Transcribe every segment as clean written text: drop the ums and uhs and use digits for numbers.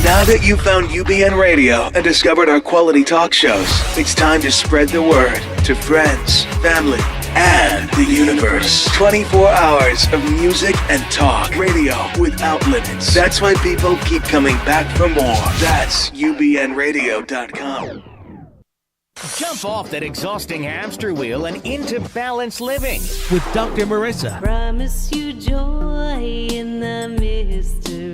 Now that you've found UBN Radio and discovered our quality talk shows, it's time to spread the word to friends, family, and the universe. 24 hours of music and talk. Radio without limits. That's why people keep coming back for more. That's UBNradio.com. Jump off that exhausting hamster wheel and into balanced living with Dr. Marissa. Promise you joy in the mystery.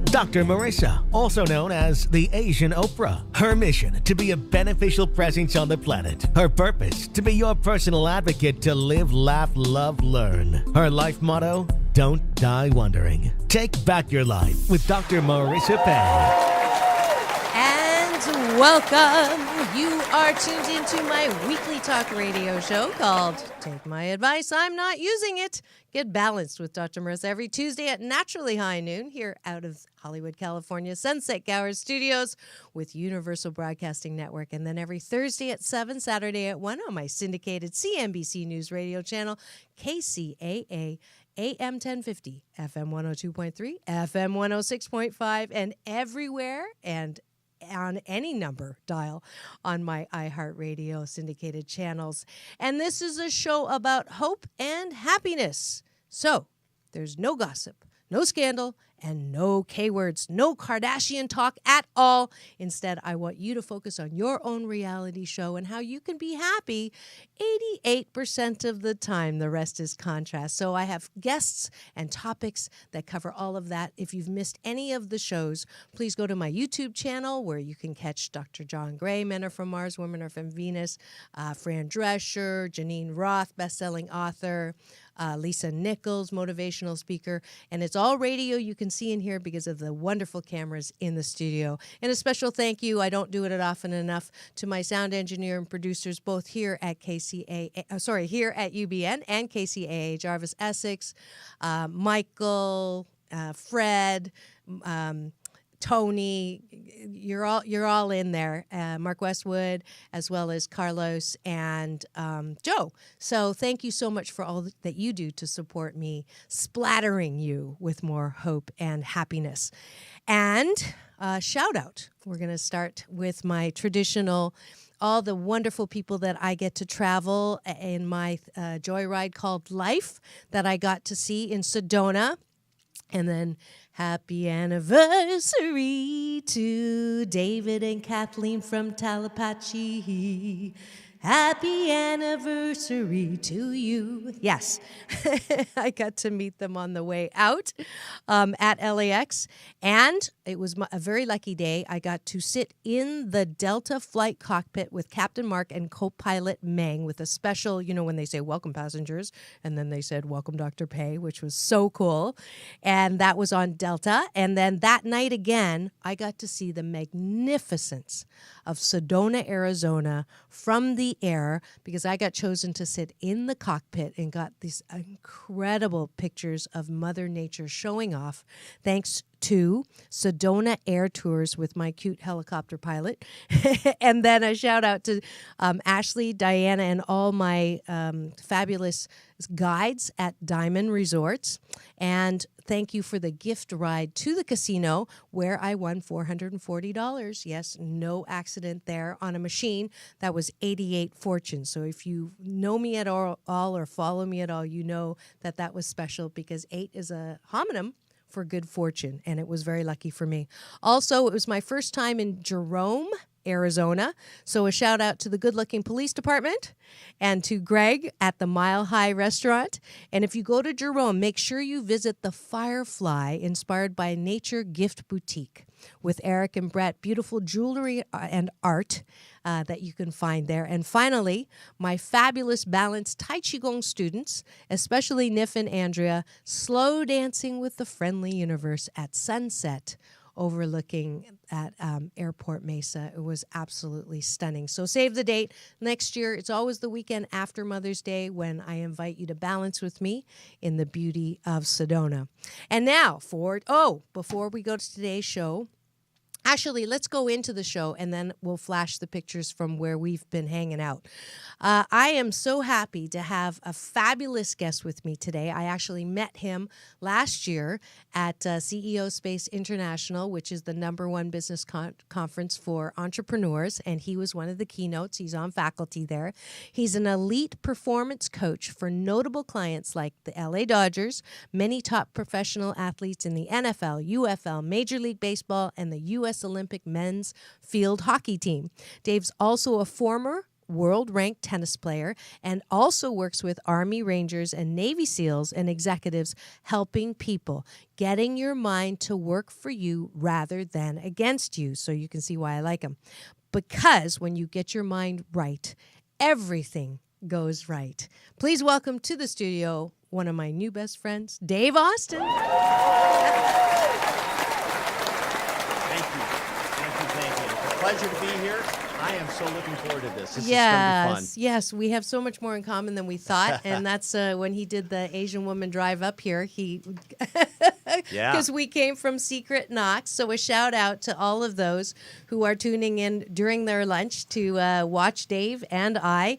Dr. Marissa, also known as the Asian Oprah. Her mission, to be a beneficial presence on the planet. Her purpose, to be your personal advocate to live, laugh, love, learn. Her life motto, don't die wondering. Take back your life with Dr. Marissa Pei. And welcome. You are tuned into my weekly talk radio show called Take My Advice, I'm Not Using It. Get balanced with Dr. Marissa every Tuesday at naturally high noon here out of Hollywood, California, Sunset Gower Studios with Universal Broadcasting Network. And then every Thursday at 7, Saturday at 1 on my syndicated CNBC News radio channel, KCAA. AM 1050, FM 102.3, FM 106.5, and everywhere and on any number dial on my iHeartRadio syndicated channels. And this is a show about hope and happiness. So there's no gossip, no scandal, and no K-words, no Kardashian talk at all. Instead, I want you to focus on your own reality show and how you can be happy 88% of the time. The rest is contrast. So I have guests and topics that cover all of that. If you've missed any of the shows, please go to my YouTube channel where you can catch Dr. John Gray, Men Are From Mars, Women Are From Venus, Fran Drescher, Janine Roth, best-selling author, Lisa Nichols, motivational speaker, and it's all radio you can see in here because of the wonderful cameras in the studio. And a special thank you, I don't do it often enough, to my sound engineer and producers both here at here at UBN and KCAA, Jarvis Essex, Michael, Fred, Tony, you're all in there. Mark Westwood, as well as Carlos and Joe. So thank you so much for all that you do to support me, splattering you with more hope and happiness. And shout out. We're going to start with my traditional, all the wonderful people that I get to travel in my joyride called Life that I got to see in Sedona. And then happy anniversary to David and Kathleen from Talapatchee. Happy anniversary to you. Yes, I got to meet them on the way out at LAX. And it was a very lucky day. I got to sit in the Delta flight cockpit with Captain Mark and co-pilot Meng with a special, when they say welcome passengers, and then they said welcome Dr. Pei, which was so cool. And that was on Delta. And then that night again, I got to see the magnificence of Sedona, Arizona from the air because I got chosen to sit in the cockpit and got these incredible pictures of Mother Nature showing off thanks to Sedona Air Tours with my cute helicopter pilot. And then a shout out to Ashley, Diana, and all my fabulous guides at Diamond Resorts. And thank you for the gift ride to the casino where I won $440. Yes, no accident there on a machine that was 88 fortune. So if you know me at all or follow me at all, you know that that was special because 8 is a homonym for good fortune, and it was very lucky for me. Also, it was my first time in Jerome, Arizona, so a shout out to the good-looking police department and to Greg at the Mile High restaurant. And if you go to Jerome, make sure you visit the Firefly, inspired by Nature Gift Boutique, with Eric and Brett. Beautiful jewelry and art that you can find there. And finally, my fabulous balanced Tai Chi Gong students, especially Nif and Andrea, slow dancing with the friendly universe at sunset overlooking at Airport Mesa. It was absolutely stunning. So save the date. Next year, it's always the weekend after Mother's Day when I invite you to balance with me in the beauty of Sedona. And now before we go to today's show, Actually, let's go into the show and then we'll flash the pictures from where we've been hanging out. I am so happy to have a fabulous guest with me today. I actually met him last year at CEO Space International, which is the #1 business conference for entrepreneurs, and he was one of the keynotes. He's on faculty there. He's an elite performance coach for notable clients like the LA Dodgers, many top professional athletes in the NFL, UFL, Major League Baseball, and the U.S. Olympic men's field hockey team. Dave's also a former world-ranked tennis player and also works with Army Rangers and Navy SEALs and executives helping people, getting your mind to work for you rather than against you. So you can see why I like him. Because when you get your mind right, everything goes right. Please welcome to the studio one of my new best friends, Dave Austin. Thank you. It's a pleasure to be here. I am so looking forward to this. This is going to be fun. Yes, we have so much more in common than we thought, and that's when he did the Asian Woman Drive up here. Because we came from Secret Knox. So a shout out to all of those who are tuning in during their lunch to watch Dave and I.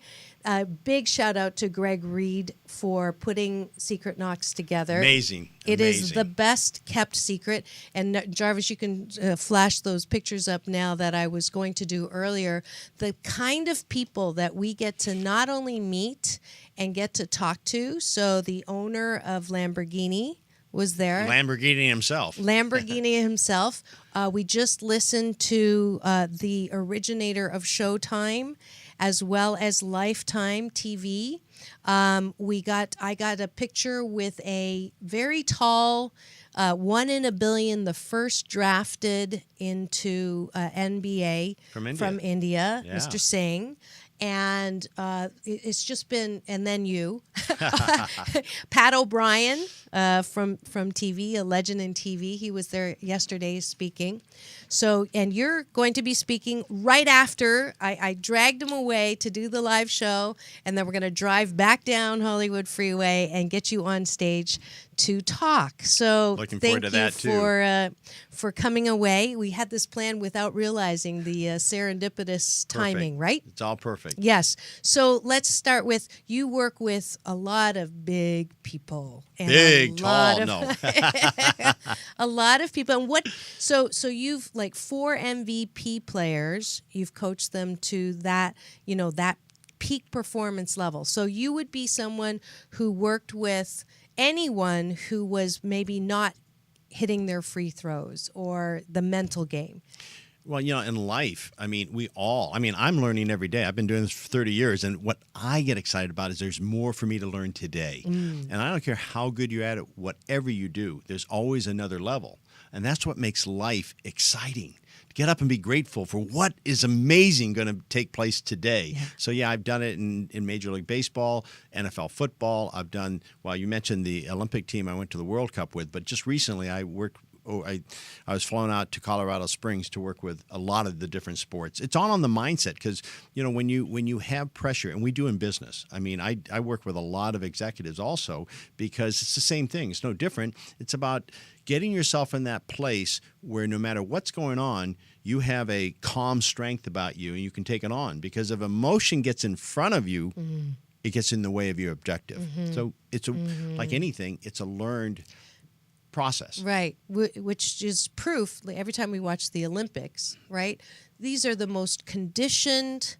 Big shout out to Greg Reed for putting Secret Knox together. Amazing. It is the best kept secret. And Jarvis, you can flash those pictures up now that I was going to do earlier. The kind of people that we get to not only meet and get to talk to. So the owner of Lamborghini was there. Lamborghini himself. We just listened to the originator of Showtime, as well as Lifetime TV. I got a picture with a very tall, 1 in a billion, the first drafted into NBA from India, Yeah. Mr. Singh. And it's just been, and then you, Pat O'Brien from TV, a legend in TV. He was there yesterday speaking. So, and you're going to be speaking right after. I dragged him away to do the live show, and then we're going to drive back down Hollywood Freeway and get you on stage to talk. So looking forward to that too. For coming away. We had this plan without realizing the serendipitous timing, right? It's all perfect. Yes. So let's start with, you work with a lot of big people. And a lot of people. And so you've like 4 MVP players, you've coached them to that, that peak performance level. So you would be someone who worked with anyone who was maybe not hitting their free throws or the mental game. Well, in life, I'm learning every day. I've been doing this for 30 years, and what I get excited about is there's more for me to learn today. And I don't care how good you're at it, whatever you do, there's always another level. And that's what makes life exciting. Get up and be grateful for what is amazing going to take place today. Yeah. So, I've done it in Major League Baseball, NFL football. I've done, you mentioned the Olympic team I went to the World Cup with, but just recently I was flown out to Colorado Springs to work with a lot of the different sports. It's all on the mindset because, when you have pressure, and we do in business. I work with a lot of executives also because it's the same thing. It's no different. It's about getting yourself in that place where no matter what's going on, you have a calm strength about you and you can take it on. Because if emotion gets in front of you, it gets in the way of your objective. So it's like anything, it's a learned process. Right, which is proof, every time we watch the Olympics, right? These are the most conditioned,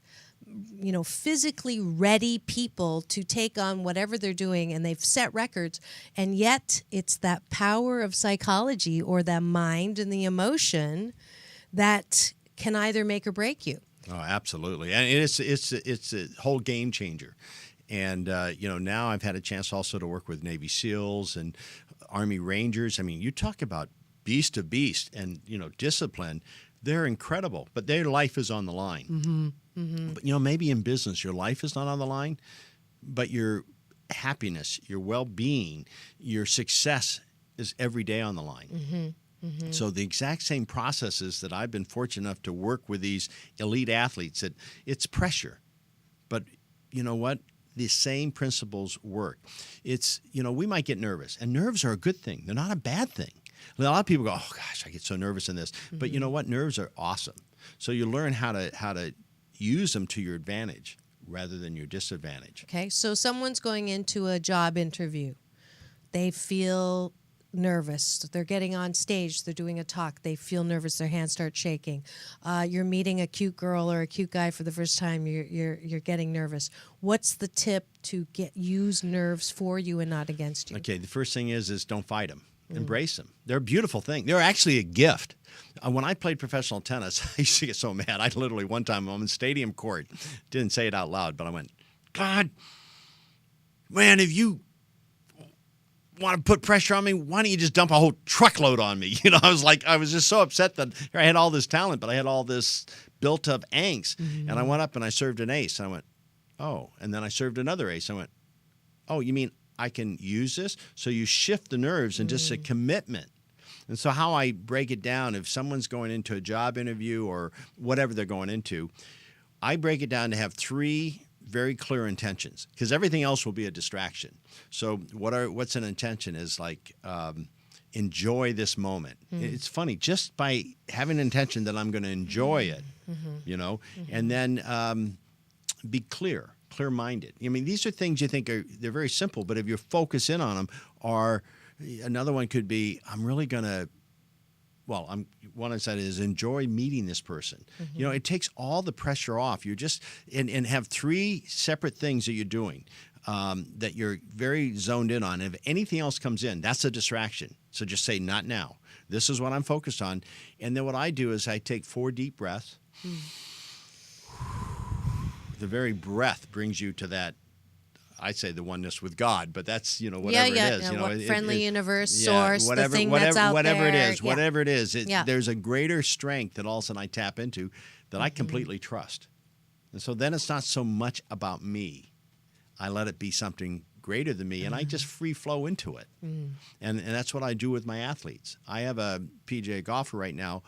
physically ready people to take on whatever they're doing, and they've set records, and yet it's that power of psychology or the mind and the emotion that can either make or break you. Oh, absolutely. And it's a whole game changer. And, now I've had a chance also to work with Navy SEALs and Army Rangers. You talk about beast to beast and, discipline. They're incredible, but their life is on the line. But, maybe in business, your life is not on the line, but your happiness, your well-being, your success is every day on the line. So the exact same processes that I've been fortunate enough to work with these elite athletes, it's pressure. But you know what? The same principles work. It's, we might get nervous, and nerves are a good thing. They're not a bad thing. A lot of people go, oh gosh, I get so nervous in this. But you know what? Nerves are awesome. So you learn how to use them to your advantage rather than your disadvantage. Okay, so someone's going into a job interview. They feel nervous. They're getting on stage. They're doing a talk. They feel nervous. Their hands start shaking. You're meeting a cute girl or a cute guy for the first time. You're getting nervous. What's the tip to use nerves for you and not against you? Okay, the first thing is don't fight them. Embrace them. They're a beautiful thing. They're actually a gift. When I played professional tennis, I used to get so mad. I literally, one time, I'm in stadium court, didn't say it out loud, but I went, God, man, if you want to put pressure on me, why don't you just dump a whole truckload on me? I was just so upset that I had all this talent, but I had all this built up angst. And I went up and I served an ace. And I went, oh. And then I served another ace. I went, oh, you mean I can use this? So you shift the nerves and just a commitment. And so how I break it down, if someone's going into a job interview or whatever they're going into, I break it down to have 3 very clear intentions, because everything else will be a distraction. So what's an intention is like enjoy this moment. It's funny, just by having an intention that I'm going to enjoy it, and then be clear-minded. I mean, these are things you think they're very simple, but if you focus in on them, another one could be, one I said is enjoy meeting this person. It takes all the pressure off. You just, and have 3 separate things that you're doing that you're very zoned in on. If anything else comes in, that's a distraction. So just say, not now. This is what I'm focused on. And then what I do is I take 4 deep breaths. The very breath brings you to that, I say the oneness with God, but that's, whatever it is. Friendly universe, source, whatever, the thing whatever, that's out whatever there. It is, there's a greater strength that all of a sudden I tap into that I completely trust. And so then it's not so much about me. I let it be something greater than me, and I just free flow into it. And that's what I do with my athletes. I have a PGA golfer right now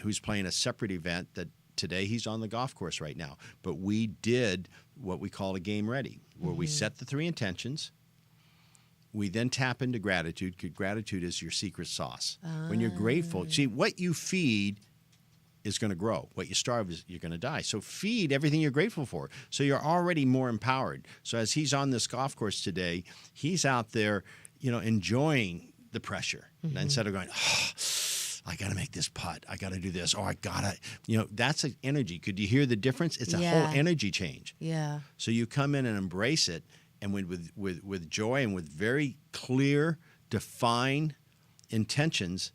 who's playing a separate event that today he's on the golf course right now. But we did what we call a game ready, where we set the 3 intentions. We then tap into gratitude, because gratitude is your secret sauce. When you're grateful, see, what you feed is going to grow. What you starve is you're going to die. So feed everything you're grateful for. So you're already more empowered. So as he's on this golf course today, he's out there, enjoying the pressure. And instead of going, I got to make this putt. I got to do this. Or I got to, that's an energy. Could you hear the difference? It's a whole energy change. Yeah. So you come in and embrace it, and with joy and with very clear, defined intentions,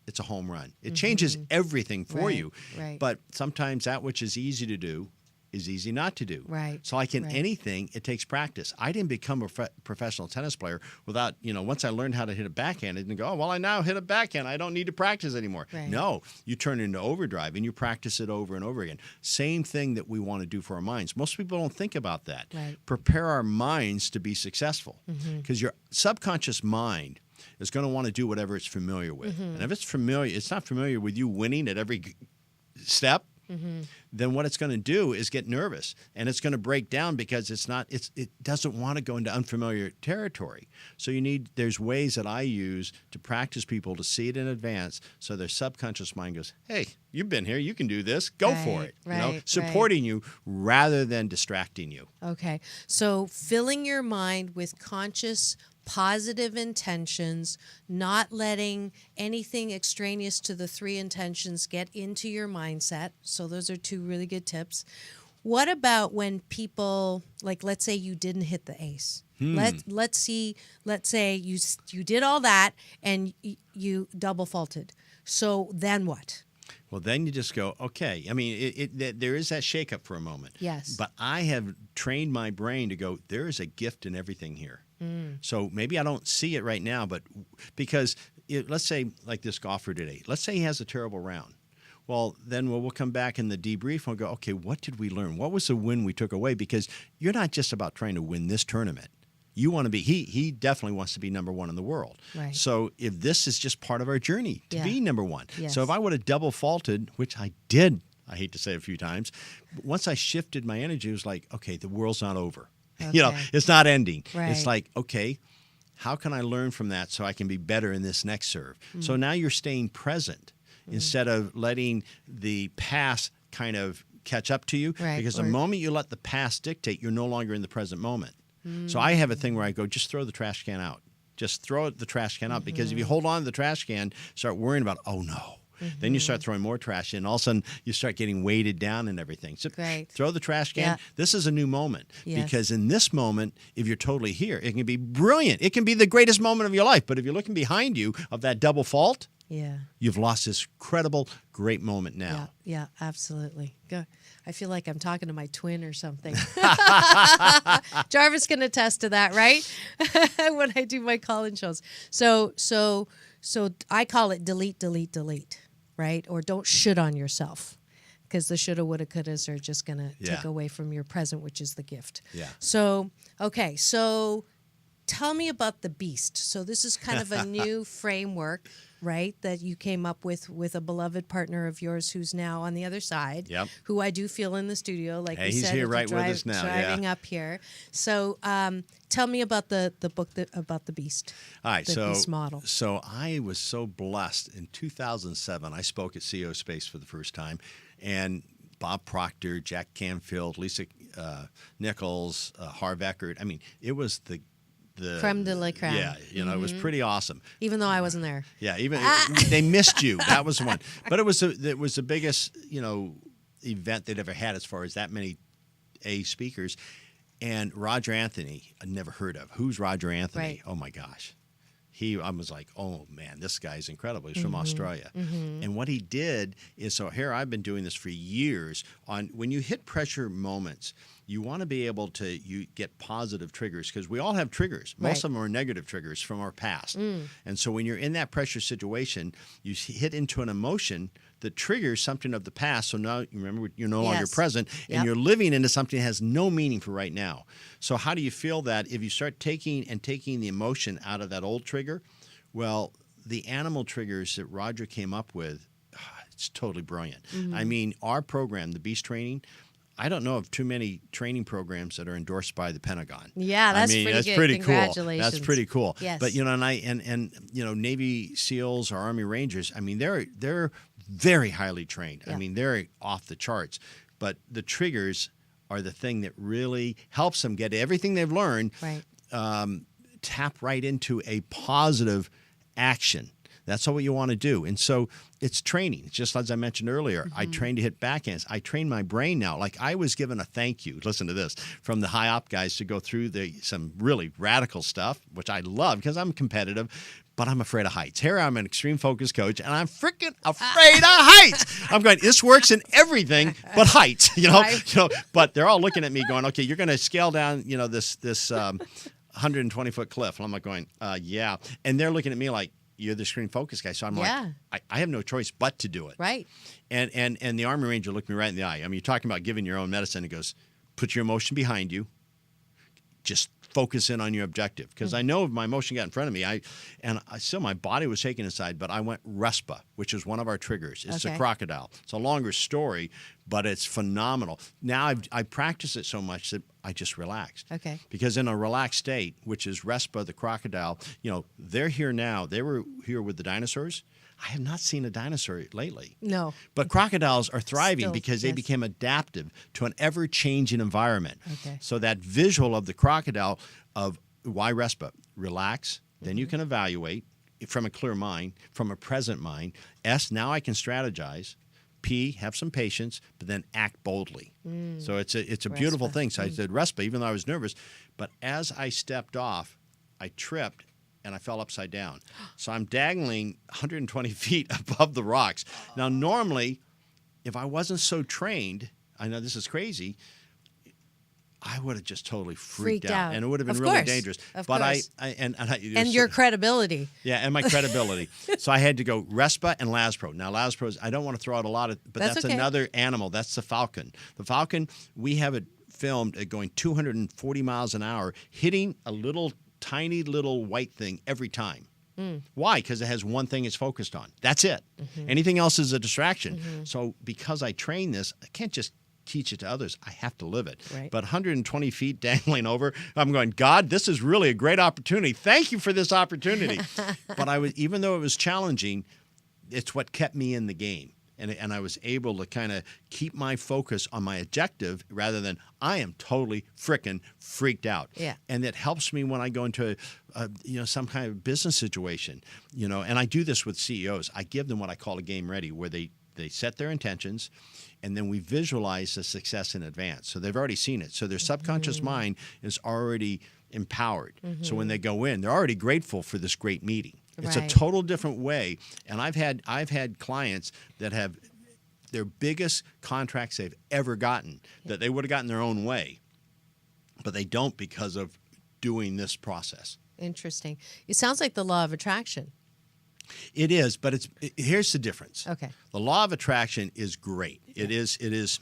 it's a home run. It changes everything for you. Right. But sometimes that which is easy to do is easy not to do. Right. So like in anything, it takes practice. I didn't become a professional tennis player without, once I learned how to hit a backhand, and go, I now hit a backhand. I don't need to practice anymore. Right. No, you turn it into overdrive and you practice it over and over again. Same thing that we want to do for our minds. Most people don't think about that. Right. Prepare our minds to be successful, because your subconscious mind is going to want to do whatever it's familiar with. And if it's not familiar with you winning at every step, then what it's going to do is get nervous, and it's going to break down because it doesn't want to go into unfamiliar territory. So there's ways that I use to practice people to see it in advance, so their subconscious mind goes, hey, you've been here, you can do this, go for it. Supporting you rather than distracting you. Okay. So filling your mind with conscious positive intentions, not letting anything extraneous to the 3 intentions get into your mindset. So those are 2 really good tips. What about when people, like, let's say you didn't hit the ace. Let's say you did all that and you double faulted. So then what? Well, then you just go, okay. I mean, there is that shakeup for a moment. Yes. But I have trained my brain to go, there is a gift in everything here. So maybe I don't see it right now, but because let's say like this golfer today, let's say he has a terrible round. Well, then we'll come back in the debrief and we'll go, okay, what did we learn? What was the win we took away? Because you're not just about trying to win this tournament. You want to be, he definitely wants to be number 1 in the world. Right. So if this is just part of our journey to be number 1. Yes. So if I would have double faulted, which I did, I hate to say it a few times, once I shifted my energy, it was like, okay, the world's not over. Okay. It's not ending. Right. It's like, okay, How can I learn from that so I can be better in this next serve? So now you're staying present instead of letting the past kind of catch up to you. Right, Because the moment you let the past dictate, you're no longer in the present moment. So I have a thing where I go, just throw the trash can out. Just throw the trash can out. Because if you hold on to the trash can, start worrying about, oh no. Then you start throwing more trash in. All of a sudden, you start getting weighted down and everything. So Great. throw the trash can. Yeah. This is a new moment. Yes. Because in this moment, if you're totally here, it can be brilliant. It can be the greatest moment of your life. But if you're looking behind you of that double fault, Yeah. you've lost this incredible, great moment Yeah, now. yeah, absolutely. Go. I feel like I'm talking to my twin or something. Jarvis can attest to that, right? When I do my call-in shows. So I call it delete, delete, delete, right? Or don't shit on yourself, because the shoulda, woulda, couldas are just gonna take away from your present, which is the gift. Yeah. So okay, so tell me about the beast. So this is kind of a new framework, right, that you came up with a beloved partner of yours who's now on the other side, Yep. who I do feel in the studio, like Hey, we he's said, here as you right with us now, driving yeah. up here. So tell me about the book about the beast. All right, the so beast model. so I was so blessed. In 2007, I spoke at CEO Space for the first time, and Bob Proctor, Jack Canfield, Lisa Nichols, Harv Eckert. I mean, it was the Creme de la creme. Yeah, it was pretty awesome. Even though I wasn't there. Yeah, even they missed you. That was one. But it was the biggest event they'd ever had as far as that many speakers. And Roger Anthony, I'd never heard of. Who's Roger Anthony? Right. Oh my gosh. I was like, oh man, this guy's incredible. He's from Australia. And what he did is, so here I've been doing this for years. When you hit pressure moments, you want to be able to get positive triggers, because we all have triggers. Most of them are negative triggers from our past. And so when you're in that pressure situation, you hit into an emotion that triggers something of the past. So now, you remember, you're no longer present, and you're living into something that has no meaning for right now. So how do you feel that if you start taking the emotion out of that old trigger? Well, the animal triggers that Roger came up with, it's totally brilliant. I mean, our program, the Beast Training, I don't know of too many training programs that are endorsed by the Pentagon. Yeah, that's pretty that's good. pretty Congratulations. cool. That's pretty cool. Yes. But and Navy SEALs or Army Rangers, I mean, they're very highly trained. Yeah. I mean, they're off the charts. But the triggers are the thing that really helps them get everything they've learned, Right. tap right into a positive action. That's all what you want to do. And so it's training. It's just as I mentioned earlier, I trained to hit backhands. I train my brain now. Like, I was given a thank you, listen to this, from the high op guys to go through some really radical stuff, which I love because I'm competitive, but I'm afraid of heights. Here I'm an extreme focus coach, and I'm freaking afraid of heights. I'm going, this works in everything but heights, but they're all looking at me going, okay, you're going to scale down, this 120-foot cliff. And I'm like going, yeah. And they're looking at me like, you're the extreme focus guy. So I'm like, I have no choice but to do it. Right. And the Army Ranger looked me right in the eye. I mean, you're talking about giving your own medicine. He goes, put your emotion behind you. Just focus in on your objective. Because I know if my emotion got in front of me, I still, my body was shaking aside, but I went RESPA, which is one of our triggers. It's a crocodile. It's a longer story, but it's phenomenal. Now I practice it so much that I just relaxed. Okay. Because in a relaxed state, which is RESPA, the crocodile, they're here now. They were here with the dinosaurs. I have not seen a dinosaur lately. No. But crocodiles are thriving Still, because they yes. became adaptive to an ever-changing environment. Okay. So that visual of the crocodile of why RESPA, relax, then you can evaluate from a clear mind, from a present mind. S, now I can strategize. P, have some patience, but then act boldly. So it's a beautiful RESPA. thing. So I said RESPA, even though I was nervous. But as I stepped off, I tripped, and I fell upside down. So I'm dangling 120 feet above the rocks. Now, normally, if I wasn't so trained, I know this is crazy, I would have just totally freaked out. And it would have been Of really course. dangerous. Of but course. and Your credibility. yeah, and my credibility. So I had to go RESPA and LASPRO. Now, LASPRO, I don't want to throw out a lot of, but That's that's okay. another animal. That's the falcon. The falcon, we have it filmed at going 240 miles an hour, hitting a tiny little white thing every time. Why? Because it has one thing it's focused on. That's it. Anything else is a distraction. So because I train this, I can't just teach it to others, I have to live it. Right. But 120 feet dangling over, I'm going, God, this is really a great opportunity. Thank you for this opportunity. But even though it was challenging, it's what kept me in the game. And I was able to kind of keep my focus on my objective rather than I am totally frickin' freaked out. Yeah. And it helps me when I go into some kind of business situation. And I do this with CEOs. I give them what I call a game ready, where they set their intentions, and then we visualize the success in advance. So they've already seen it. So their subconscious mind is already empowered. So when they go in, they're already grateful for this great meeting. It's a Right. total different way. And I've had clients that have their biggest contracts they've ever gotten that they would have gotten their own way, but they don't because of doing this process. Interesting. It sounds like the law of attraction. It is, but here's the difference. Okay. The law of attraction is great. It is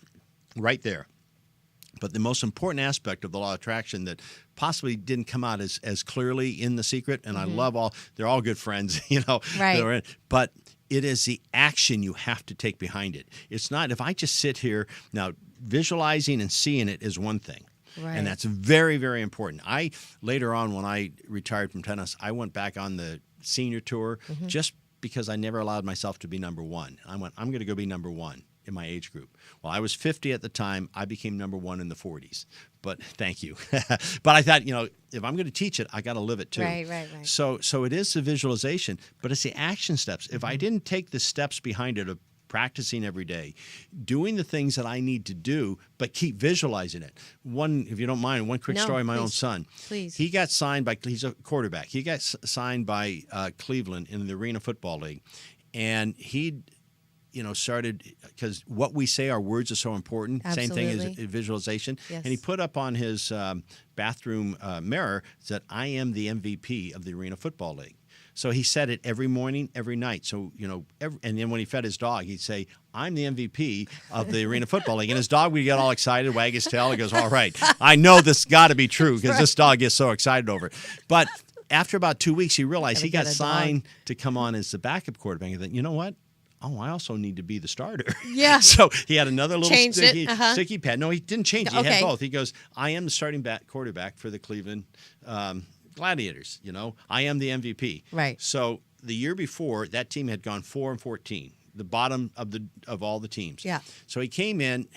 right there. But the most important aspect of the law of attraction that possibly didn't come out as clearly in The Secret, and I love they're all good friends, Right. But it is the action you have to take behind it. It's not, if I just sit here, now visualizing and seeing it is one thing. Right. And that's very, very important. Later on, when I retired from tennis, I went back on the senior tour just because I never allowed myself to be number one. I'm going to go be number one in my age group. Well, I was 50 at the time. I became number one in the 40s. But thank you. But I thought, if I'm going to teach it, I got to live it too. Right. So it is the visualization, but it's the action steps. If I didn't take the steps behind it of practicing every day, doing the things that I need to do, but keep visualizing it. If you don't mind, one quick No, story. My own please. son. Please. He got signed he's a quarterback. He got signed by Cleveland in the Arena Football League. And he started, because what we say, our words are so important. Same thing as Absolutely. visualization. Yes. And he put up on his bathroom mirror that I am the MVP of the Arena Football League. So he said it every morning, every night. So, and then when he fed his dog, he'd say, I'm the MVP of the Arena Football League. And his dog would get all excited, wag his tail. He goes, all right, I know this got to be true because this dog gets so excited over it. But after about 2 weeks, he realized he Gotta got get a dog. signed to come on as the backup quarterback. And then, you know what? Oh, I also need to be the starter. Yeah. So he had another little Changed it, sticky pad. No, he didn't change it. He Okay. had both. He goes, I am the starting quarterback for the Cleveland Gladiators. I am the MVP. Right. So the year before, that team had gone 4-14, the bottom of all the teams. Yeah. So he came in,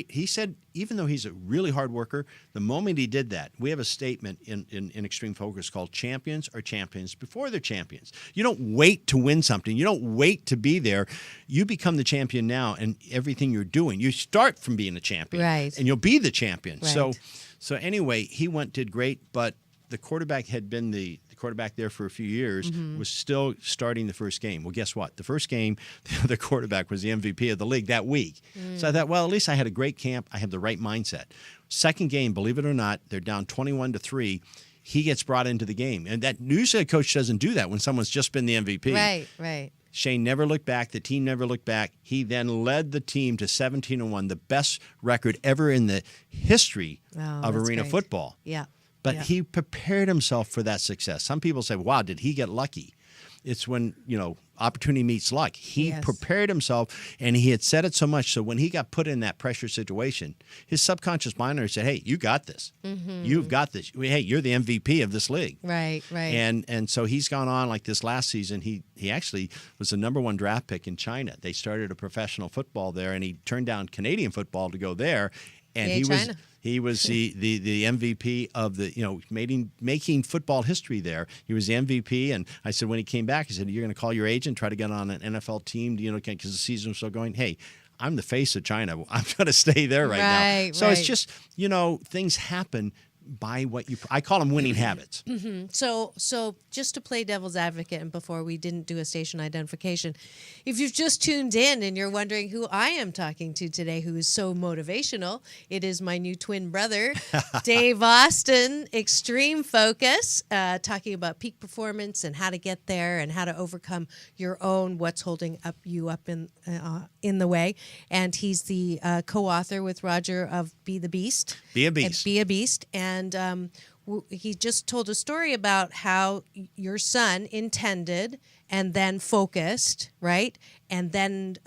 he said, even though he's a really hard worker, the moment he did that, we have a statement in Extreme Focus called champions are champions before they're champions. You don't wait to win something. You don't wait to be there. You become the champion now, and everything you're doing, you start from being a champion. Right. And you'll be the champion. Right. So anyway, he did great, but the quarterback had been the quarterback there for a few years, was still starting the first game. Well, guess what? The first game, the other quarterback was the MVP of the league that week. So I thought, well, at least I had a great camp. I have the right mindset. Second game, believe it or not, they're down 21-3. He gets brought into the game. And that usually a coach doesn't do that when someone's just been the MVP. Right. Shane never looked back. The team never looked back. He then led the team to 17-1, the best record ever in the history of that's arena great. football. Yeah. But Yeah. he prepared himself for that success. Some people say, wow, did he get lucky? It's when, opportunity meets luck. He Yes. prepared himself, and he had said it so much, so when he got put in that pressure situation, his subconscious mind said, hey, you got this. You've got this. Hey, you're the MVP of this league. Right. And so he's gone on like this last season. He actually was the number one draft pick in China. They started a professional football there, and he turned down Canadian football to go there. And Yay, China. he was the MVP of making football history there. He was the MVP, and I said when he came back, I said, you're going to call your agent, try to get on an NFL team, because the season was still going. Hey, I'm the face of China. I'm going to stay there right now. Right, So it's right. just, things happen by what I call them winning habits. So just to play devil's advocate, and before we didn't do a station identification, if you've just tuned in and you're wondering who I am talking to today, who is so motivational, it is my new twin brother, Dave Austin, Extreme Focus, talking about peak performance and how to get there and how to overcome your own what's holding you up in the way. And he's the co-author with Roger of Be the Beast. Be a Beast. Be a Beast. And he just told a story about how your son intended and then focused, right? And then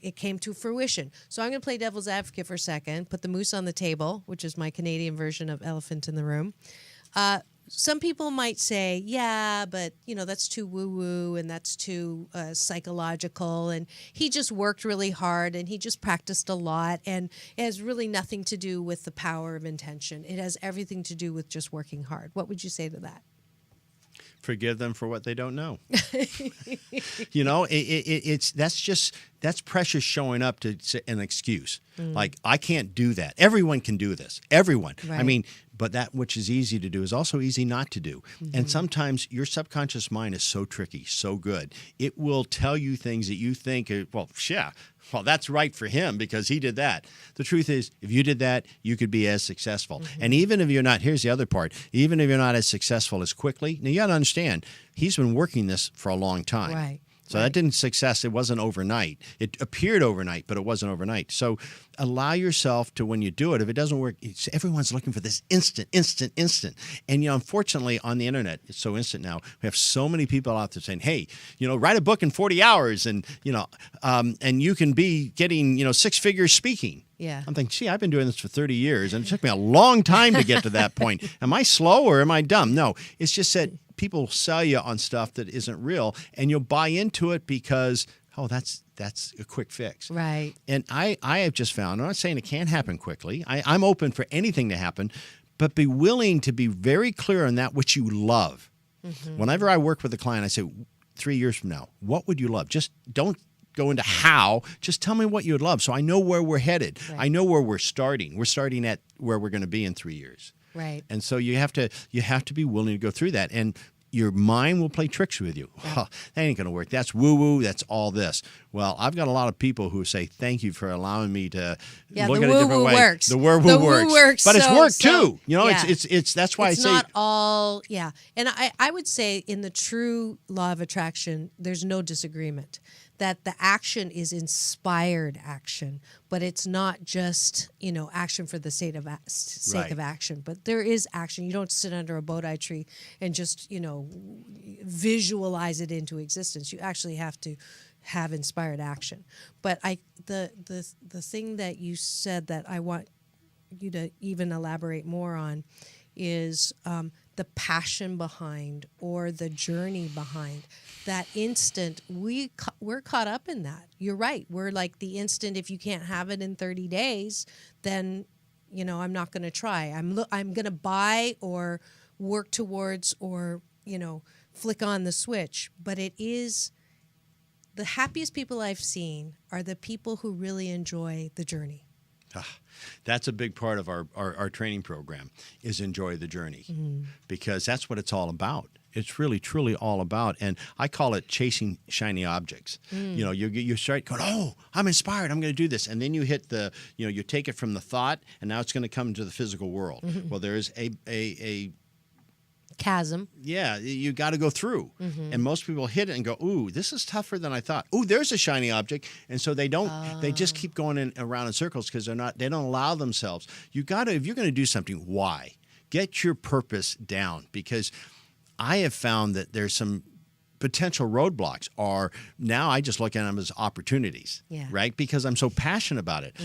it came to fruition. So I'm going to play devil's advocate for a second, put the moose on the table, which is my Canadian version of elephant in the room. Some people might say, yeah, but, that's too woo-woo and that's too psychological. And he just worked really hard and he just practiced a lot. And it has really nothing to do with the power of intention. It has everything to do with just working hard. What would you say to that? Forgive them for what they don't know. That's pressure showing up to an excuse. Like, I can't do that. Everyone can do this. Everyone. Right. I mean, but that which is easy to do is also easy not to do. And sometimes your subconscious mind is so tricky, so good. It will tell you things that you think, well, that's right for him because he did that. The truth is, if you did that, you could be as successful. And even if you're not, here's the other part, even if you're not as successful as quickly, now you got to understand, he's been working this for a long time. Right. So that it wasn't overnight. It appeared overnight, but it wasn't overnight. So allow yourself to, when you do it, if it doesn't work, everyone's looking for this instant. And, unfortunately, on the internet, it's so instant now. We have so many people out there saying, hey, write a book in 40 hours and you can be getting, 6 figures speaking. Yeah. I'm thinking, I've been doing this for 30 years, and it took me a long time to get to that point. Am I slow or am I dumb? No, it's just that people sell you on stuff that isn't real, and you'll buy into it because, that's a quick fix. Right. And I have just found, I'm not saying it can't happen quickly. I'm open for anything to happen, but be willing to be very clear on that which you love. Whenever I work with a client, I say, 3 years from now, what would you love? Just don't go into how, just tell me what you would love so I know where we're headed. Right. I know where we're starting. We're starting at where we're going to be in 3 years. Right. And so you have to be willing to go through that. And your mind will play tricks with you. Right. Oh, that ain't going to work. That's woo-woo. That's all this. Well, I've got a lot of people who say, thank you for allowing me to look at it a different way. Works. The woo-woo works. But it's work too. It's that's why it's I say. Not all, yeah. And I would say in the true law of attraction, there's no disagreement that the action is inspired action, but it's not just, action for the sake of action. But there is action. You don't sit under a Bodhi tree and just, visualize it into existence. You actually have to have inspired action. But the thing that you said that I want you to even elaborate more on is the passion behind or the journey behind that instant. We're caught up in that. You're right. We're like the instant. If you can't have it in 30 days, then I'm not going to try. I'm going to buy or work towards or flick on the switch. But it is the happiest people I've seen are the people who really enjoy the journey. That's a big part of our training program is enjoy the journey because that's what it's all about. It's really, truly all about. And I call it chasing shiny objects. You start going, oh, I'm inspired. I'm going to do this. And then you hit you take it from the thought and now it's going to come to the physical world. Well, there's a chasm. Yeah, you got to go through. And most people hit it and go, ooh, this is tougher than I thought. Ooh, there's a shiny object. And so they don't, they just keep going around in circles because they don't allow themselves. If you're going to do something, why? Get your purpose down because I have found that there's some potential roadblocks are now I just look at them as opportunities, right? Because I'm so passionate about it.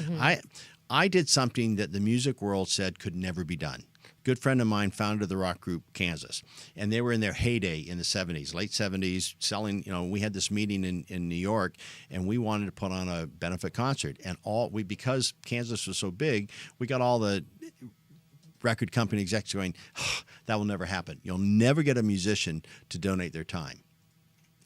I did something that the music world said could never be done. Good friend of mine founded the rock group Kansas, and they were in their heyday in the 70s, late 70s, selling, we had this meeting in New York, and we wanted to put on a benefit concert. And because Kansas was so big, we got all the record company execs going, that will never happen. You'll never get a musician to donate their time.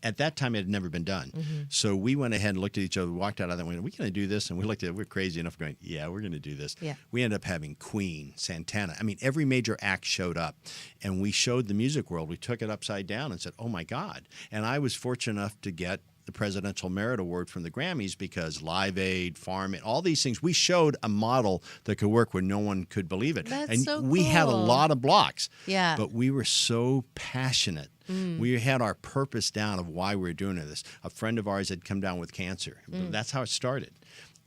At that time, it had never been done. So we went ahead and looked at each other, walked out of that, and went, are we going to do this? And we looked at it, we're crazy enough going, yeah, we're going to do this. Yeah. We ended up having Queen, Santana. I mean, every major act showed up. And we showed the music world. We took it upside down and said, oh, my God. And I was fortunate enough to get the Presidential Merit Award from the Grammys because Live Aid, Farm, all these things, we showed a model that could work where no one could believe it. That's and so we cool. had a lot of blocks. Yeah. But we were so passionate. We had our purpose down of why we were doing this. A friend of ours had come down with cancer. That's how it started.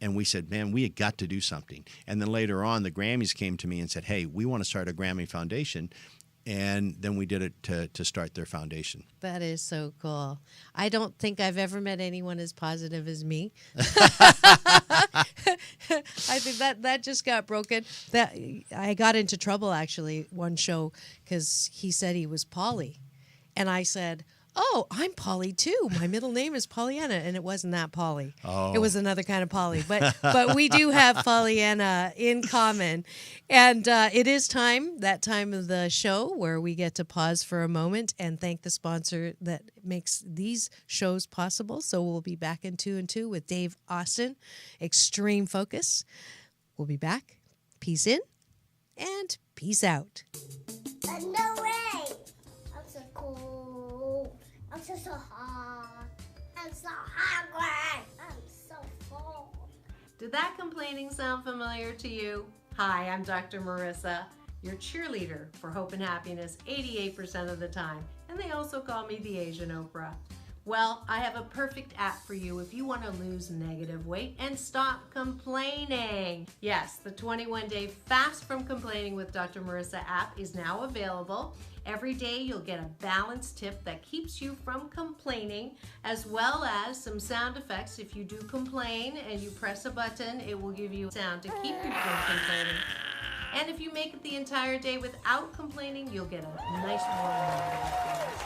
And we said, man, we had got to do something. And then later on, the Grammys came to me and said, hey, we want to start a Grammy Foundation. And then we did it to start their foundation. That is so cool. I don't think I've ever met anyone as positive as me. I think that just got broken. That I got into trouble, actually, one show because he said he was Polly. And I said, oh, I'm Polly too. My middle name is Pollyanna, and it wasn't that Polly. Oh. It was another kind of Polly. But we do have Pollyanna in common. And it is that time of the show where we get to pause for a moment and thank the sponsor that makes these shows possible. So we'll be back in 2 and 2 with Dave Austin, Extreme Focus. We'll be back. Peace in and peace out. No way! I'm so cool. I'm so hot. I'm so hungry. I'm so full. Did that complaining sound familiar to you? Hi, I'm Dr. Marissa, your cheerleader for Hope and Happiness 88% of the time. And they also call me the Asian Oprah. Well, I have a perfect app for you if you want to lose negative weight and stop complaining. Yes, the 21-day Fast from Complaining with Dr. Marissa app is now available. Every day you'll get a balanced tip that keeps you from complaining, as well as some sound effects. If you do complain and you press a button, it will give you sound to keep you from complaining. And if you make it the entire day without complaining, you'll get a nice warm experience.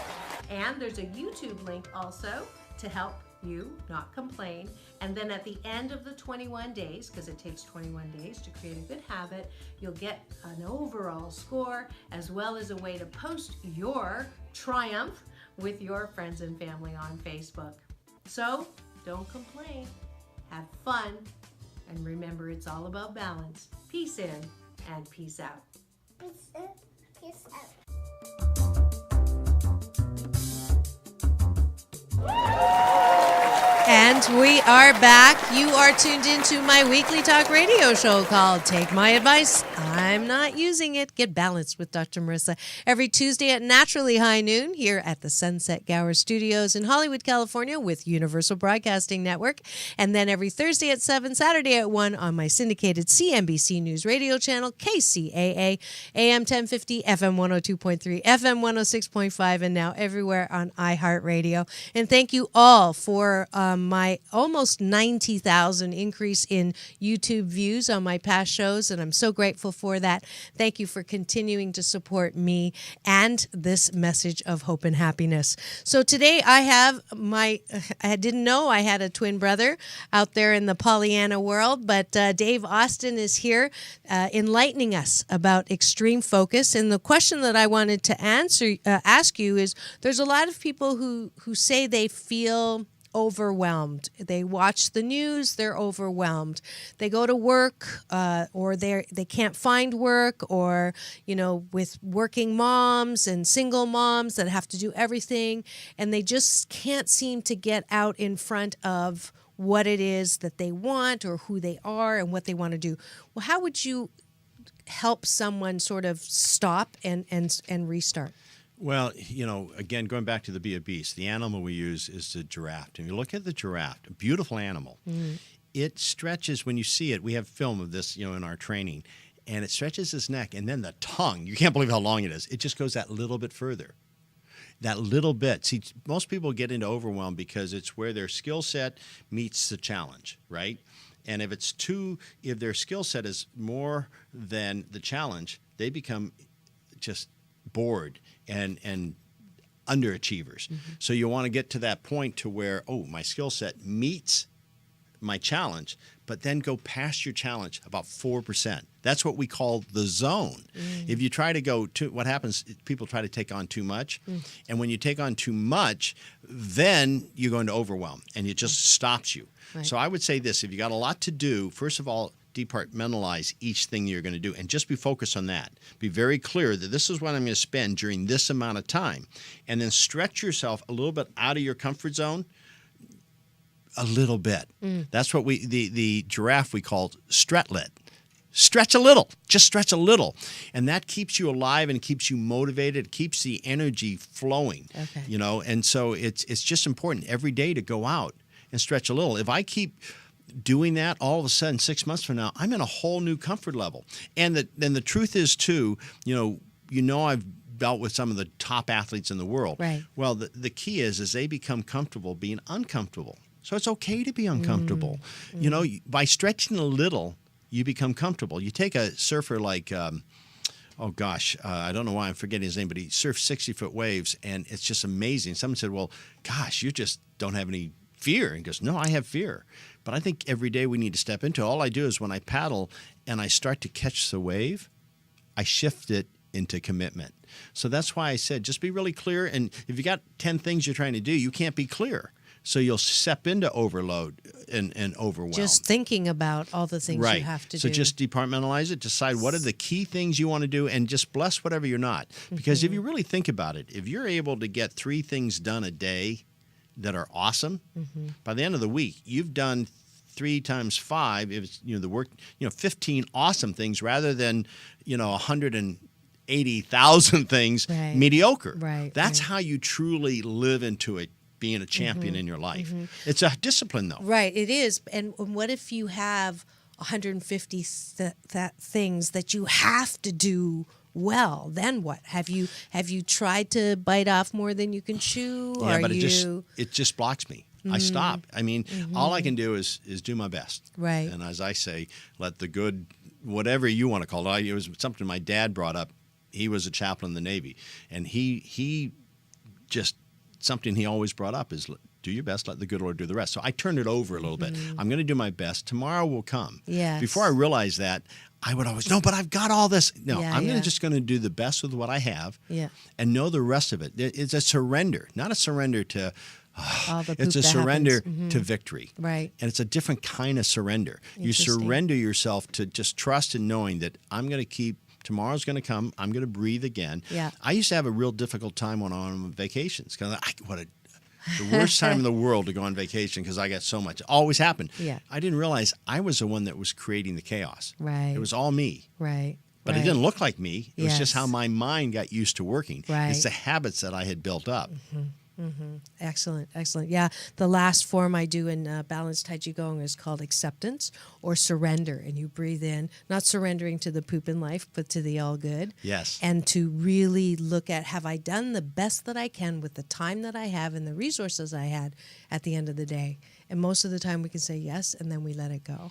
And there's a YouTube link also to help you not complain. And then at the end of the 21 days, because it takes 21 days to create a good habit, you'll get an overall score as well as a way to post your triumph with your friends and family on Facebook. So don't complain, have fun, and remember it's all about balance. Peace in and peace out. Peace in, peace out. And we are back. You are tuned into my weekly talk radio show called Take My Advice. I'm not using it. Get balanced with Dr. Marissa every Tuesday at naturally high noon here at the Sunset Gower Studios in Hollywood, California with Universal Broadcasting Network. And then every Thursday at 7, Saturday at 1 on my syndicated CNBC News radio channel, KCAA, AM 1050, FM 102.3, FM 106.5, and now everywhere on iHeartRadio. And thank you all for my almost 90,000 increase in YouTube views on my past shows, and I'm so grateful for that. Thank you for continuing to support me and this message of hope and happiness. So today I have I didn't know I had a twin brother out there in the Pollyanna world, but Dave Austin is here enlightening us about extreme focus. And the question that I wanted to ask you is, there's a lot of people who say they feel overwhelmed. They watch the news, they're overwhelmed. They go to work or they can't find work, or, with working moms and single moms that have to do everything, and they just can't seem to get out in front of what it is that they want or who they are and what they want to do. Well, how would you help someone sort of stop and restart? Well, again, going back to the Be a Beast, the animal we use is the giraffe. And you look at the giraffe, a beautiful animal. Mm-hmm. It stretches, when you see it, we have film of this, in our training, and it stretches its neck, and then the tongue, you can't believe how long it is. It just goes that little bit further. That little bit. See, most people get into overwhelm because it's where their skill set meets the challenge, right? And if their skill set is more than the challenge, they become just bored and underachievers. Mm-hmm. So you want to get to that point to where, my skill set meets my challenge, but then go past your challenge about 4%. That's what we call the zone. Mm-hmm. If you try to go what happens, people try to take on too much. Mm-hmm. And when you take on too much, then you go into overwhelm and it just stops you. Right. So I would say this, if you got a lot to do, first of all, departmentalize each thing you're going to do and just be focused on that. Be very clear that this is what I'm going to spend during this amount of time. And then stretch yourself a little bit out of your comfort zone, a little bit. Mm. That's what the giraffe we call stretlet. Stretch a little. Just stretch a little. And that keeps you alive and keeps you motivated. It keeps the energy flowing. Okay. And so it's just important every day to go out and stretch a little. If I keep doing that, all of a sudden, 6 months from now, I'm in a whole new comfort level. And the truth is, too, I've dealt with some of the top athletes in the world. Right. Well, the key is they become comfortable being uncomfortable. So it's okay to be uncomfortable. By stretching a little, you become comfortable. You take a surfer like, I don't know why I'm forgetting his name, but he surfs 60-foot waves, and it's just amazing. Someone said, well, gosh, you just don't have any fear. And he goes, no, I have fear. But I think every day we need to step into it. All I do is when I paddle and I start to catch the wave, I shift it into commitment. So that's why I said, just be really clear. And if you got 10 things you're trying to do, you can't be clear. So you'll step into overload and overwhelm. Just thinking about all the things right. you have to so do. So just departmentalize it, decide what are the key things you want to do, and just bless whatever you're not. Because if you really think about it, if you're able to get 3 things done a day that are awesome, by the end of the week, you've done 3 times 5, if it's, the work, 15 awesome things rather than, 180,000 things mediocre. Right. That's how you truly live into it, being a champion in your life. It's a discipline, though. Right, it is. And what if you have 150 things that you have to do well? Then what? Have you tried to bite off more than you can chew? Yeah, but it just blocks me. I stop. I mean, all I can do is do my best. Right. And as I say, let the good, whatever you want to call it. It was something my dad brought up. He was a chaplain in the Navy, and he just something he always brought up is do your best, let the good Lord do the rest. So I turned it over a little bit. I'm going to do my best. Tomorrow will come. Yes. Before I realized that, I would always, no, but I've got all this. No, I'm just going to do the best with what I have and know the rest of it. It's a surrender, not a surrender to, it's a surrender to victory. Right. And it's a different kind of surrender. You surrender yourself to just trust and knowing that I'm going to keep, tomorrow's going to come, I'm going to breathe again. Yeah. I used to have a real difficult time when I'm on vacations. The worst time in the world to go on vacation because I got so much. It always happened. Yeah. I didn't realize I was the one that was creating the chaos. Right. It was all me. Right. But it didn't look like me. It was just Yes. how my mind got used to working. Right. It's the habits that I had built up. Excellent, excellent. Yeah, the last form I do in balanced Tai Chi Gong is called acceptance or surrender. And you breathe in, not surrendering to the poop in life, but to the all good. Yes. And to really look at, have I done the best that I can with the time that I have and the resources I had at the end of the day? And most of the time we can say yes, and then we let it go.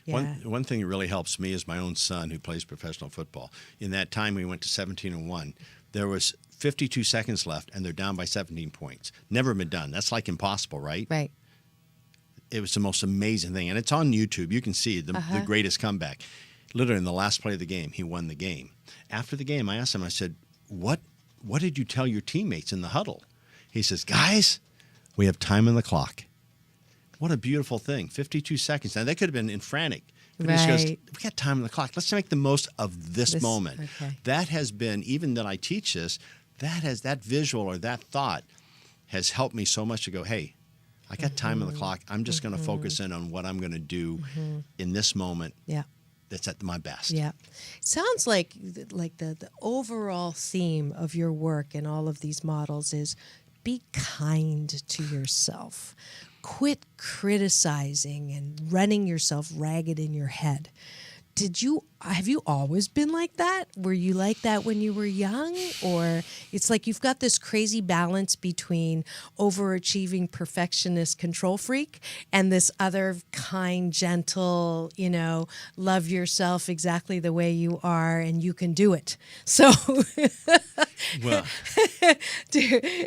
Yeah. One thing that really helps me is my own son who plays professional football. In that time we went to 17-1. There was 52 seconds left, and they're down by 17 points. Never been done. That's like impossible, right? Right. It was the most amazing thing. And it's on YouTube. You can see the greatest comeback. Literally, in the last play of the game, he won the game. After the game, I asked him, I said, what did you tell your teammates in the huddle? He says, guys, we have time on the clock. What a beautiful thing. 52 seconds. Now, they could have been in frantic. But he just goes, we got time on the clock. Let's make the most of this moment. Okay. That has been, even that I teach this, that visual or that thought has helped me so much to go, hey, I got time on the clock. I'm just going to focus in on what I'm going to do in this moment. Yeah. That's at my best. Yeah. It sounds like the overall theme of your work and all of these models is be kind to yourself. Quit criticizing and running yourself ragged in your head. Have you always been like that? Were you like that when you were young? Or it's like you've got this crazy balance between overachieving perfectionist control freak and this other kind, gentle, love yourself exactly the way you are and you can do it. So Well,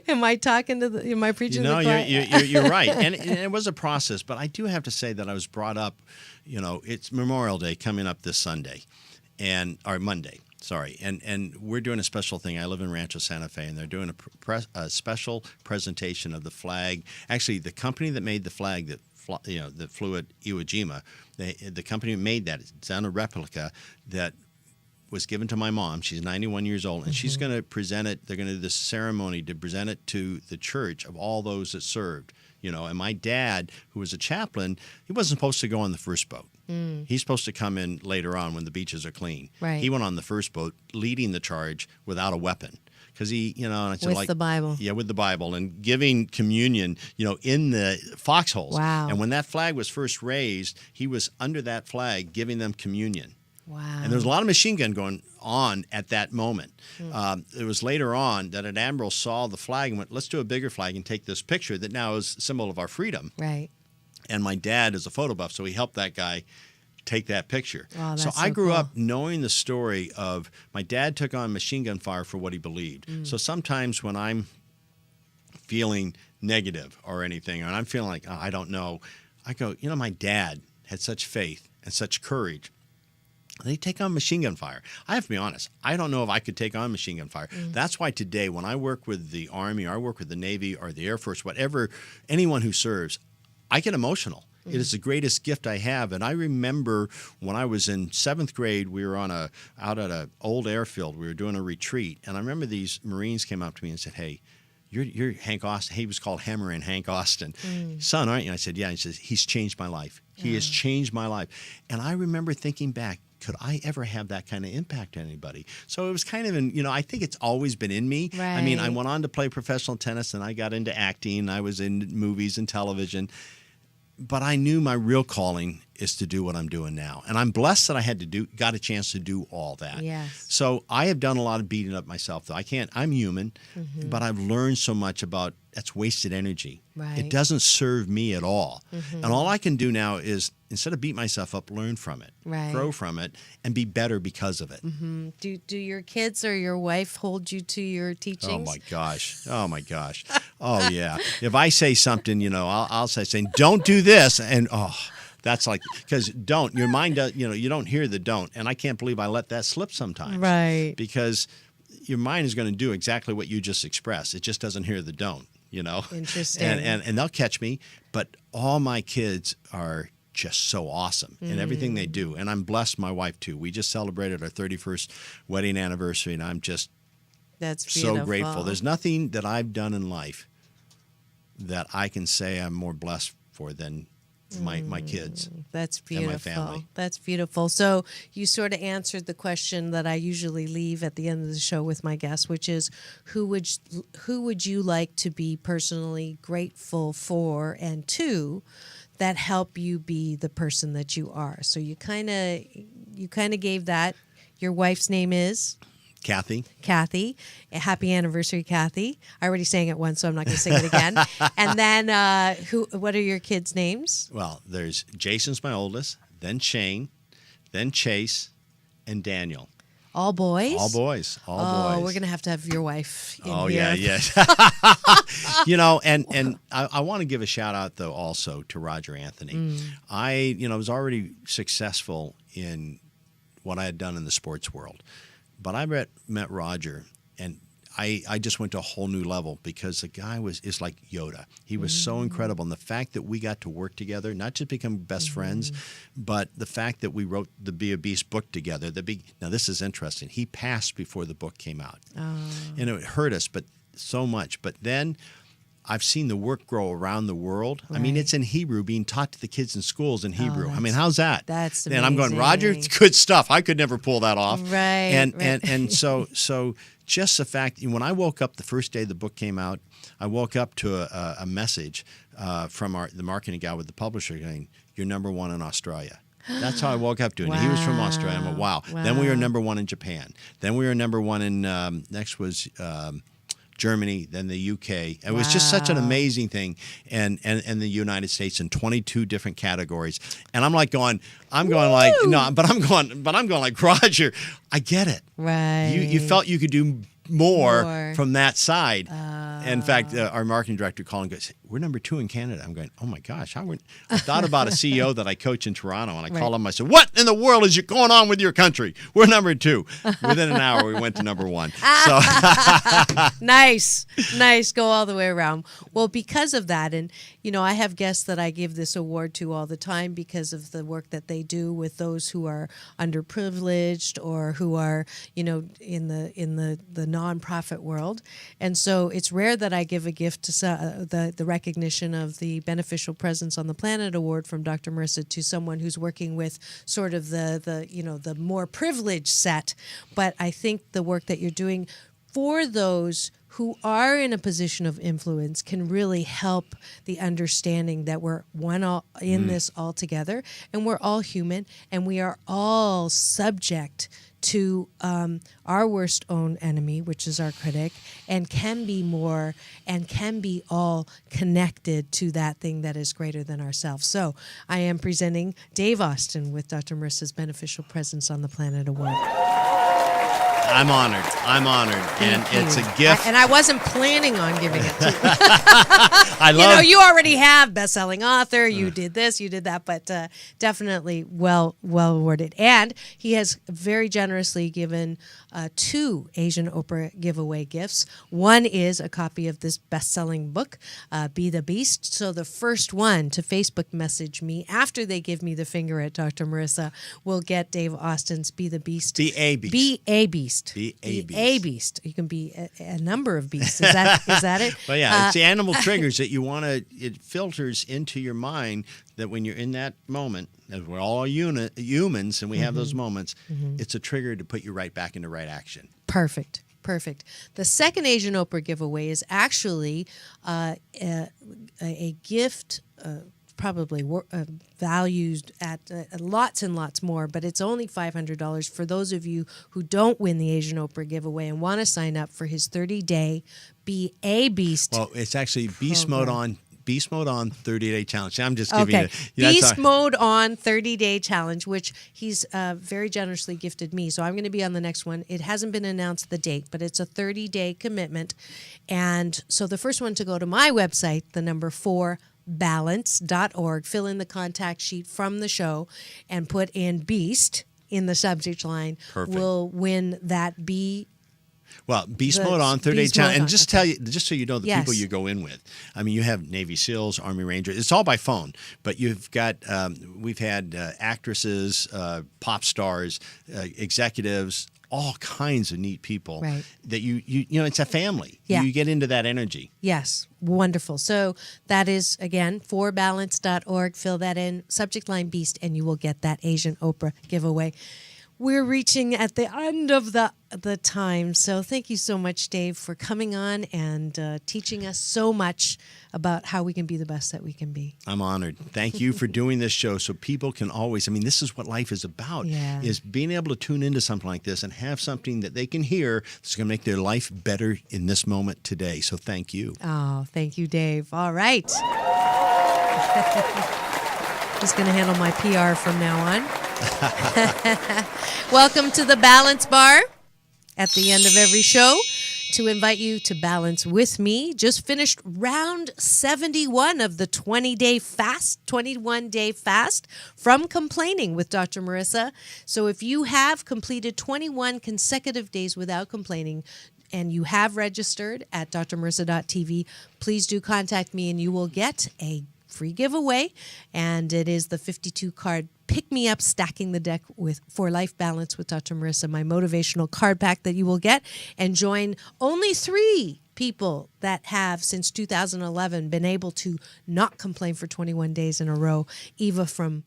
am I preaching to the choir? you're right. And it was a process, but I do have to say that I was brought up, it's Memorial Day coming up this Sunday or Monday. Sorry, and we're doing a special thing. I live in Rancho Santa Fe, and they're doing a special presentation of the flag. Actually, the company that made the flag that flew at Iwo Jima, the company that made that, it's on a replica that was given to my mom. She's 91 years old, and she's going to present it. They're going to do this ceremony to present it to the church of all those that served. And my dad, who was a chaplain, he wasn't supposed to go on the first boat. He's supposed to come in later on when the beaches are clean. Right. He went on the first boat, leading the charge without a weapon, because he, and I said, With like the Bible. Yeah, with the Bible and giving communion, in the foxholes. Wow. And when that flag was first raised, he was under that flag giving them communion. Wow. And there was a lot of machine gun going on at that moment. It was later on that an admiral saw the flag and went, let's do a bigger flag and take this picture that now is a symbol of our freedom. Right. And my dad is a photo buff, so he helped that guy take that picture. Wow, so that's I so grew cool. up knowing the story of my dad took on machine gun fire for what he believed. So sometimes when I'm feeling negative or anything, and I'm feeling like, I don't know, I go, my dad had such faith and such courage. They take on machine gun fire. I have to be honest. I don't know if I could take on machine gun fire. That's why today, when I work with the Army or I work with the Navy or the Air Force, whatever, anyone who serves, I get emotional. It is the greatest gift I have. And I remember when I was in 7th grade, we were out at an old airfield. We were doing a retreat. And I remember these Marines came up to me and said, hey, you're Hank Austin. He was called Hammer and Hank Austin. Son, aren't you? I said, yeah. He says, he's changed my life. He has changed my life. And I remember thinking back, could I ever have that kind of impact on anybody? So it was kind of I think it's always been in me. Right. I mean, I went on to play professional tennis and I got into acting. I was in movies and television. But I knew my real calling is to do what I'm doing now. And I'm blessed that I got a chance to do all that. Yes. So I have done a lot of beating up myself, though. I'm human, but I've learned so much about that's wasted energy. Right. It doesn't serve me at all. And all I can do now is, instead of beat myself up, learn from it, Right. grow from it, and be better because of it. Do your kids or your wife hold you to your teachings? Oh my gosh. Oh yeah. If I say something, I'll say saying, don't do this, and that's like, because your mind does, you don't hear the don't, and I can't believe I let that slip sometimes. Right. Because your mind is going to do exactly what you just expressed. It just doesn't hear the don't. Interesting. And they'll catch me, but all my kids are just so awesome in everything they do, and I'm blessed. My wife too. We just celebrated our 31st wedding anniversary, and I'm just That's beautiful. so grateful. There's nothing that I've done in life that I can say I'm more blessed for than my kids. That's and beautiful. my family. That's beautiful. So you sort of answered the question that I usually leave at the end of the show with my guests, which is who would you like to be personally grateful for, and to that help you be the person that you are. So you kind of gave that. Your wife's name is Kathy. Happy anniversary, Kathy. I already sang it once, so I'm not going to sing it again. And then, what are your kids' names? Well, there's Jason's my oldest, then Shane, then Chase, and Daniel. All boys? All boys. Oh, we're going to have your wife in here. Yeah. And I want to give a shout out, though, also to Roger Anthony. I was already successful in what I had done in the sports world. But I met Roger, and I just went to a whole new level because the guy is like Yoda. He was so incredible. And the fact that we got to work together, not just become best friends, but the fact that we wrote the Be a Beast book together. Now, this is interesting. He passed before the book came out. And it hurt us so much. But then I've seen the work grow around the world. Right. I mean, it's in Hebrew, being taught to the kids in schools in Hebrew. I mean, how's that? That's amazing. And I'm going, Roger, it's good stuff. I could never pull that off. Right. And so just the fact, when I woke up the first day the book came out, I woke up to a message from the marketing guy with the publisher saying, "You're number one in Australia." That's how I woke up to it. Wow. And he was from Australia. I went, wow. Then we were number one in Japan. Then we were number one in, next was Germany, then the UK. It was just such an amazing thing, and the United States in 22 different categories. And I'm like going like, no, but I'm going like, Roger, I get it. Right. You felt you could do more from that side. In fact, our marketing director Colin goes, "We're number 2 in Canada." I'm going, "Oh my gosh!" I thought about a CEO that I coach in Toronto, and I called him. I said, "What in the world is going on with your country? We're number 2." Within an hour, we went to number 1. So Nice. Go all the way around. Well, because of that, and I have guests that I give this award to all the time because of the work that they do with those who are underprivileged or who are, in the nonprofit world. And so it's rare that I give a gift to the recognition of the Beneficial Presence on the Planet Award from Dr. Marissa to someone who's working with sort of the more privileged set. But I think the work that you're doing for those who are in a position of influence can really help the understanding that we're one all in this all together, and we're all human, and we are all subject to our worst own enemy, which is our critic, and can be more and can be all connected to that thing that is greater than ourselves. So I am presenting Dave Austin with Dr. Marissa's Beneficial Presence on the Planet Award. I'm honored. And it's a gift. And I wasn't planning on giving it to you. I love you already have best-selling author. You did this, you did that, but definitely well awarded. And he has very generously given 2 Asian Oprah giveaway gifts. One is a copy of this best-selling book, Be the Beast. So the first one to Facebook message me after they give me the finger at Dr. Marissa will get Dave Austin's Be the Beast. Be a beast. Be a beast. Be a beast. A beast. You can be a number of beasts. Is that it? Well, yeah, it's the animal triggers that you want to. It filters into your mind that when you're in that moment, as we're all humans and we have those moments, it's a trigger to put you right back into right action. Perfect. The second Asian Oprah giveaway is actually a gift. Probably valued at lots and lots more, but it's only $500 for those of you who don't win the Asian Oprah giveaway and want to sign up for his 30-day Be a Beast. Well, it's actually Beast Mode on 30-day challenge. I'm just giving okay. you. Beast Mode on 30-day challenge, which he's very generously gifted me. So I'm going to be on the next one. It hasn't been announced the date, but it's a 30-day commitment. And so the first one to go to my website, the number 4, balance.org, fill in the contact sheet from the show and put in Beast in the subject line. Perfect. Will win that Beast Mode on 30-day challenge. And just okay. tell you, just so you know the people you go in with. I mean, you have Navy SEALs, Army Rangers. It's all by phone, but you've got we've had actresses, pop stars, executives, all kinds of neat people. Right. That you it's a family. Yeah. You get into that energy. Yes, wonderful. So that is, again, forbalance.org. Fill that in, subject line Beast, and you will get that Asian Oprah giveaway. We're reaching at the end of the time, so thank you so much, Dave, for coming on and teaching us so much about how we can be the best that we can be. I'm honored. Thank you for doing this show so people can always, this is what life is about, is being able to tune into something like this and have something that they can hear that's going to make their life better in this moment today. So thank you. Oh, thank you, Dave. All right. Just going to handle my PR from now on. Welcome to the Balance Bar at the end of every show to invite you to balance with me. Just finished round 71 of the 21-day fast from complaining with Dr. Marissa. So if you have completed 21 consecutive days without complaining, and you have registered at drmarissa.tv, please do contact me and you will get a free giveaway, and it is the 52-card Pick Me Up Stacking the Deck for Life Balance with Dr. Marissa, my motivational card pack that you will get, and join only 3 people that have since 2011 been able to not complain for 21 days in a row. Eva from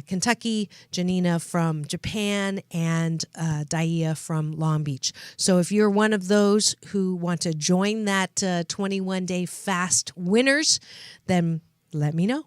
Kentucky, Janina from Japan, and Daia from Long Beach. So if you're one of those who want to join that 21-day fast winners, then let me know.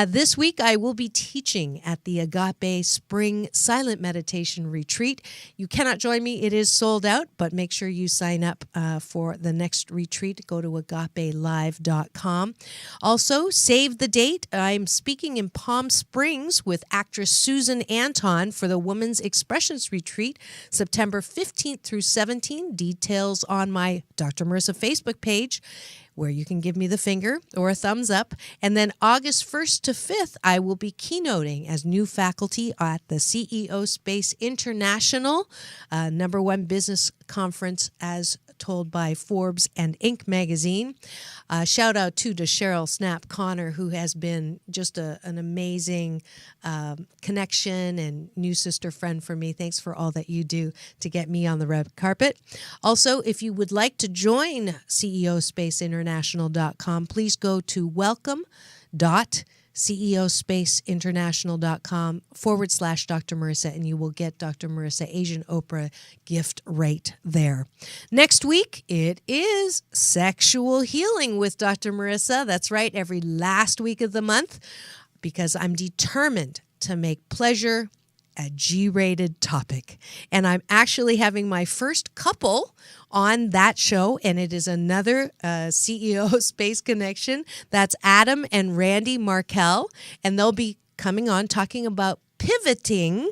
This week, I will be teaching at the Agape Spring Silent Meditation Retreat. You cannot join me. It is sold out, but make sure you sign up for the next retreat. Go to agapelive.com. Also, save the date. I'm speaking in Palm Springs with actress Susan Anton for the Women's Expressions Retreat, September 15th through 17th. Details on my Dr. Marissa Facebook page, where you can give me the finger or a thumbs up. And then August 1st to 5th, I will be keynoting as new faculty at the CEO Space International, #1 business conference as told by Forbes and Inc. magazine. Shout out to Cheryl Snap Connor, who has been just an amazing connection and new sister friend for me. Thanks for all that you do to get me on the red carpet. Also, if you would like to join CEOSpaceInternational.com, please go to welcome.com ceospaceinternational.com/Dr. Marissa, and you will get Dr. Marissa Asian Oprah gift rate there. Next week, it is Sexual Healing with Dr. Marissa. That's right, every last week of the month, because I'm determined to make pleasure a G-rated topic. And I'm actually having my first couple on that show, and it is another CEO Space Connection. That's Adam and Randy Markell, and they'll be coming on talking about pivoting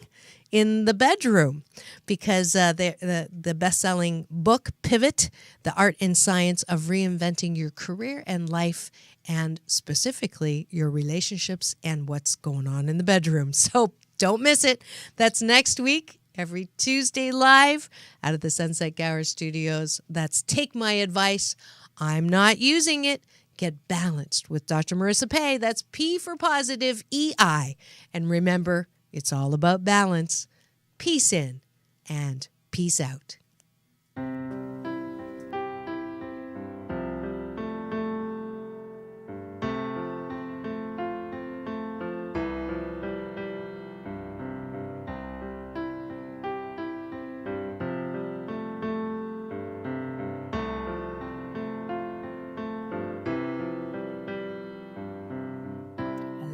in the bedroom, because the best-selling book, Pivot, The Art and Science of Reinventing Your Career and Life, and specifically your relationships and what's going on in the bedroom. So don't miss it. That's next week, every Tuesday live out of the Sunset Gower Studios. That's Take My Advice. I'm not using it. Get balanced with Dr. Marissa Pay. That's P for positive, EI. And remember, it's all about balance. Peace in and peace out.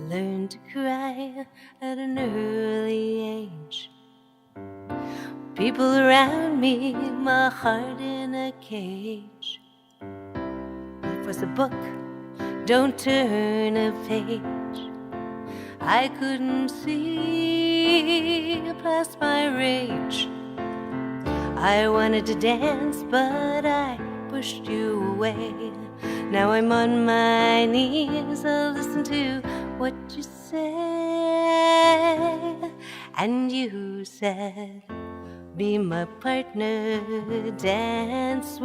Learned to cry at an early age. People around me, my heart in a cage. Life was a book, don't turn a page. I couldn't see past my rage. I wanted to dance, but I pushed you away. Now I'm on my knees, I'll listen to what you say. And you said, be my partner, dance with